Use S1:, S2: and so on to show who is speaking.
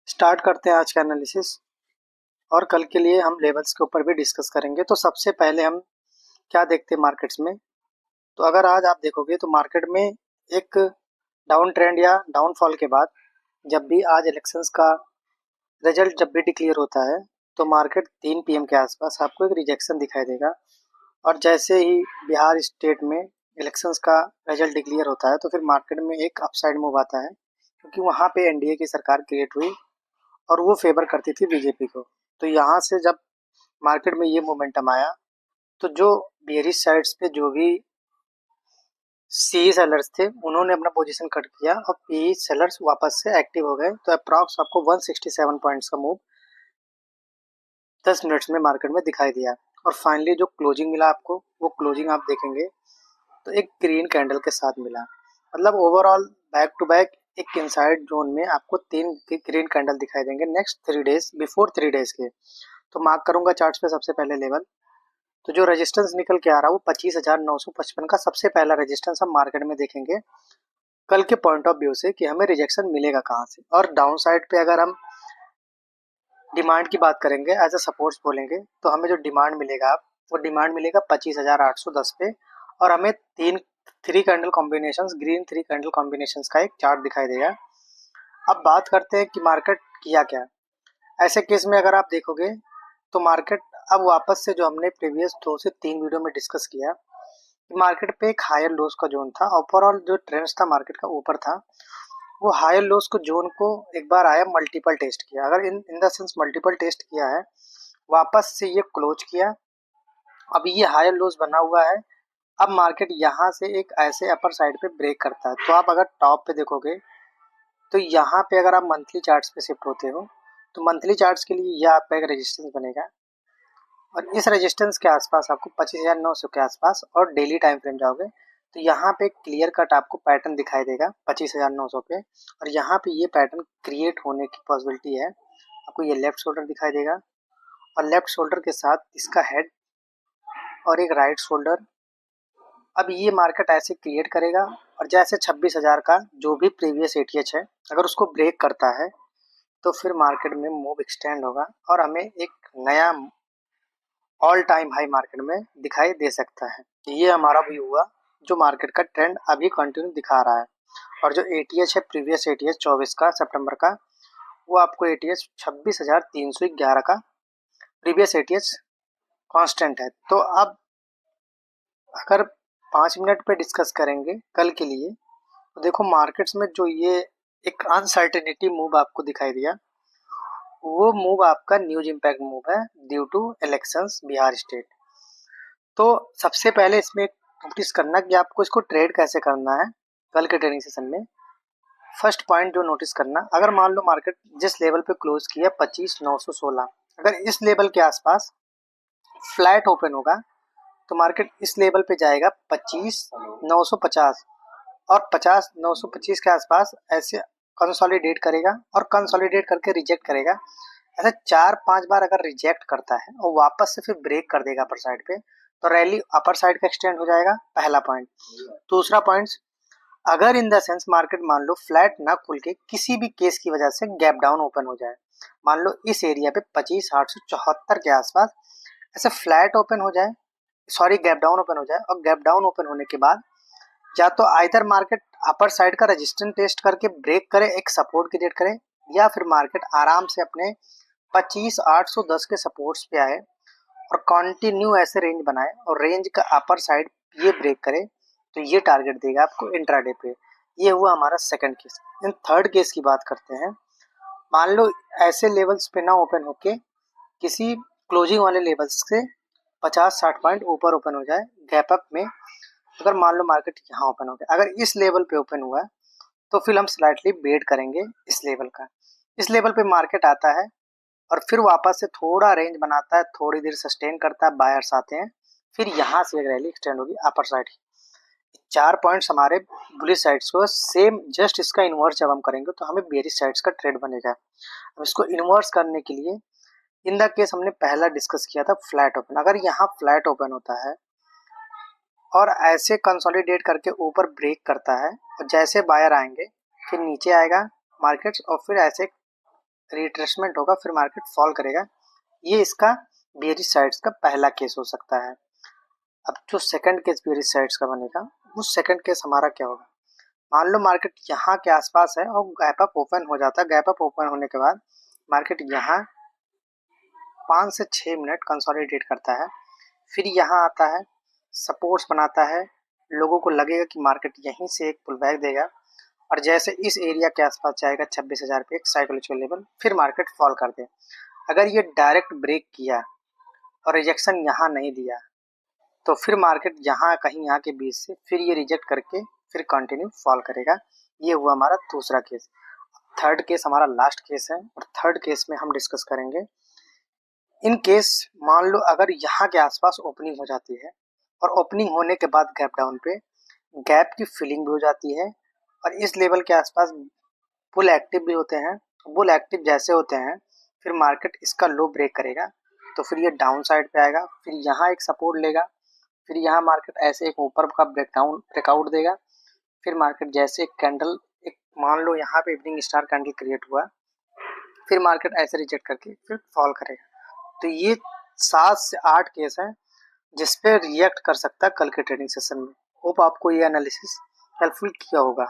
S1: Start करते हैं आज का एनालिसिस। और कल के लिए हम लेवल्स के ऊपर भी डिस्कस करेंगे। तो सबसे पहले हम क्या देखते हैं मार्केट्स में। तो अगर आज आप देखोगे तो मार्केट में एक डाउन ट्रेंड या डाउनफॉल के बाद जब भी आज इलेक्शंस का रिजल्ट जब भी डिक्लेयर होता है तो मार्केट 3 पीएम के आसपास आपको एक रिजेक्शन दिखाई देगा। और जैसे ही बिहार स्टेट में इलेक्शंस का रिजल्ट डिक्लेयर होता है तो फिर मार्केट में एक अपसाइड मूव आता है, क्योंकि वहाँ पे एनडीए की सरकार क्रिएट हुई और वो फेवर करती थी बीजेपी को। तो यहाँ से जब मार्केट में ये मोमेंटम आया तो जो बेयरिश साइड्स पे जो भी सी सेलर्स थे उन्होंने अपना पोजीशन कट किया और पी सेलर्स वापस से एक्टिव हो गए। तो अप्रॉक्स आपको 167 पॉइंट्स का मूव 10 मिनट्स में मार्केट में दिखाई दिया। और फाइनली जो क्लोजिंग मिला आपको, वो क्लोजिंग आप देखेंगे तो एक ग्रीन कैंडल के साथ मिला। मतलब ओवरऑल बैक टू बैक एक इनसाइड जोन में आपको 3 ग्रीन कैंडल दिखाई देंगे नेक्स्ट 3 डेज, बिफोर 3 डेज के। तो मार्क करूंगा चार्ट्स पे सबसे पहले लेवल। तो जो रेजिस्टेंस निकल के आ रहा है वो 25,955 का सबसे पहला रेजिस्टेंस हम मार्केट में देखेंगे कल के पॉइंट ऑफ व्यू से कि हमें रिजेक्शन मिलेगा कहाँ से। और डाउन साइड पे अगर हम डिमांड की बात करेंगे, एज अ सपोर्ट्स बोलेंगे, तो हमें जो डिमांड मिलेगा वो डिमांड मिलेगा 25,810 पे। और हमें तीन three candle combinations, green three candle combinations का एक चार्ट दिखाई देगा। अब बात करते हैं कि मार्केट किया क्या। ऐसे केस में अगर आप देखोगे तो मार्केट अब वापस से जो हमने प्रीवियस 2 से 3 वीडियो में डिस्कस किया, मार्केट पे एक हायर लोस का जोन था। ओवरऑल जो ट्रेंड्स था मार्केट का ऊपर था, वो हायर लोस को जोन को एक बार आया मल्टीपल टेस्ट किया। अगर in the sense multiple test किया है, वापस से ये क्लोज किया। अब ये हायर लोस बना हुआ है। अब मार्केट यहाँ से एक ऐसे अपर साइड पे ब्रेक करता है। तो आप अगर टॉप पे देखोगे तो यहाँ पे अगर आप मंथली चार्ट्स पे शिफ्ट होते हो तो मंथली चार्ट्स के लिए यह आपका एक रेजिस्टेंस बनेगा। और इस रेजिस्टेंस के आसपास आपको 25,900 के आसपास, और डेली टाइम फ्रेम जाओगे तो यहाँ पे क्लियर कट आपको पैटर्न दिखाई देगा 25,900 पे। और यहाँ पे ये पैटर्न क्रिएट होने की पॉसिबिलिटी है। आपको ये लेफ्ट शोल्डर दिखाई देगा और लेफ्ट शोल्डर के साथ इसका हेड और एक राइट शोल्डर। अब ये मार्केट ऐसे क्रिएट करेगा और जैसे 26,000 का जो भी प्रीवियस एटीएच है अगर उसको ब्रेक करता है तो फिर मार्केट में मूव एक्सटेंड होगा और हमें एक नया ऑल टाइम हाई मार्केट में दिखाई दे सकता है। ये हमारा व्यू हुआ जो मार्केट का ट्रेंड अभी कंटिन्यू दिखा रहा है। और जो एटीएच है प्रीवियस एटीएच 24 का सितंबर का, वो आपको एटीएच 26,311 का प्रीवियस एटीएच कांस्टेंट है। तो अब अगर 5 मिनट पे डिस्कस करेंगे कल के लिए तो देखो मार्केट्स में जो ये एक अनसर्टेनिटी मूव आपको दिखाई दिया, वो मूव आपका न्यूज इम्पैक्ट मूव है due to elections Bihar state. तो सबसे पहले इसमें नोटिस करना कि आपको इसको ट्रेड कैसे करना है कल के ट्रेडिंग सेशन में। फर्स्ट पॉइंट जो नोटिस करना, अगर मान लो मार्केट जिस लेवल पे क्लोज किया 25,916, अगर इस लेवल के आसपास फ्लैट ओपन होगा तो मार्केट इस लेवल पे जाएगा 25,950 और 50,925 के आसपास ऐसे कंसोलिडेट करेगा और कंसोलिडेट करके रिजेक्ट करेगा। ऐसे 4-5 बार अगर रिजेक्ट करता है और वापस से फिर ब्रेक कर देगा अपर साइड पे तो रैली अपर साइड का एक्सटेंड हो जाएगा, पहला पॉइंट। दूसरा पॉइंट, अगर इन द सेंस मार्केट मान लो फ्लैट ना खुल के किसी भी केस की वजह से गैप डाउन ओपन हो जाए, मान लो इस एरिया पे 25,874 के आसपास ऐसे फ्लैट ओपन हो जाए, सॉरी गैप डाउन ओपन हो जाए, और गैप डाउन ओपन होने के बाद या तो आइदर मार्केट अपर साइड का रेजिस्टेंस टेस्ट करके ब्रेक करे, एक सपोर्ट क्रिएट करे, या फिर मार्केट आराम से अपने 25,810 के सपोर्ट्स पे आए और कंटिन्यू ऐसे रेंज बनाए और रेंज का अपर साइड ये ब्रेक करे तो ये टारगेट देगा आपको इंट्राडे पे। ये हुआ हमारा second case. In third case की बात करते हैं। मान लो ऐसे लेवल्स पे ना ओपन होके किसी क्लोजिंग वाले लेवल्स से 50-60 पॉइंट ऊपर ओपन हो जाए गैप अप में, अगर मान लो मार्केट यहाँ ओपन हो गया, अगर इस लेवल पे ओपन हुआ तो फिर हम स्लाइटली वेट करेंगे इस लेवल का। इस लेवल पे मार्केट आता है और फिर वापस से थोड़ा रेंज बनाता है, थोड़ी देर सस्टेन करता है, बायर्स आते हैं, फिर यहाँ से एक रैली एक्सटेंड होगी अपर साइड। 4 पॉइंट्स हमारे बुलिश साइड्स को सेम, जस्ट इसका इन्वर्स जब हम करेंगे तो हमें बेरिश साइड्स का ट्रेड बनेगा। अब इसको इन्वर्स करने के लिए इन द केस हमने पहला डिस्कस किया था फ्लैट ओपन। अगर यहाँ फ्लैट ओपन होता है और ऐसे कंसोलिडेट करके ऊपर ब्रेक करता है और जैसे बायर आएंगे फिर नीचे आएगा मार्केट्स और फिर ऐसे रिट्रेसमेंट होगा, फिर मार्केट फॉल करेगा। ये इसका बेयरिश साइड्स का पहला केस हो सकता है। अब जो सेकंड केस बेयरिश साइड्स का बनेगा, वो सेकंड केस हमारा क्या होगा? मान लो मार्केट यहाँ के आसपास है और गैप अप ओपन हो जाता है। गैप अप ओपन होने के बाद मार्केट यहाँ 5 से 6 मिनट कंसोलिडेट करता है, फिर यहाँ आता है, सपोर्ट्स बनाता है, लोगों को लगेगा कि मार्केट यहीं से एक पुल बैक देगा और जैसे इस एरिया के आसपास जाएगा 26,000 पे एक साइकोलॉजिकल लेवल, फिर मार्केट फॉल कर दे। अगर ये डायरेक्ट ब्रेक किया और रिजेक्शन यहाँ नहीं दिया तो फिर मार्केट यहाँ कहीं यहाँ के बीच से फिर ये रिजेक्ट करके फिर कंटिन्यू फॉल करेगा। ये हुआ हमारा दूसरा केस। थर्ड केस हमारा लास्ट केस है और थर्ड केस में हम डिस्कस करेंगे इन केस मान लो अगर यहाँ के आसपास ओपनिंग हो जाती है और ओपनिंग होने के बाद गैप डाउन पे गैप की फिलिंग भी हो जाती है और इस लेवल के आसपास बुल एक्टिव भी होते हैं। बुल एक्टिव जैसे होते हैं फिर मार्केट इसका लो ब्रेक करेगा तो फिर ये डाउन साइड पे आएगा, फिर यहाँ एक सपोर्ट लेगा, फिर यहाँ मार्केट ऐसे एक ऊपर का ब्रेकआउट देगा, फिर मार्केट जैसे एक कैंडल एक मान लो यहाँ पे इवनिंग स्टार कैंडल क्रिएट हुआ, फिर मार्केट ऐसे रिजेक्ट करके फिर फॉल करेगा। तो ये 7 से 8 केस हैं जिस पे रिएक्ट कर सकता है कल के ट्रेडिंग सेशन में। होप आपको ये एनालिसिस हेल्पफुल किया होगा।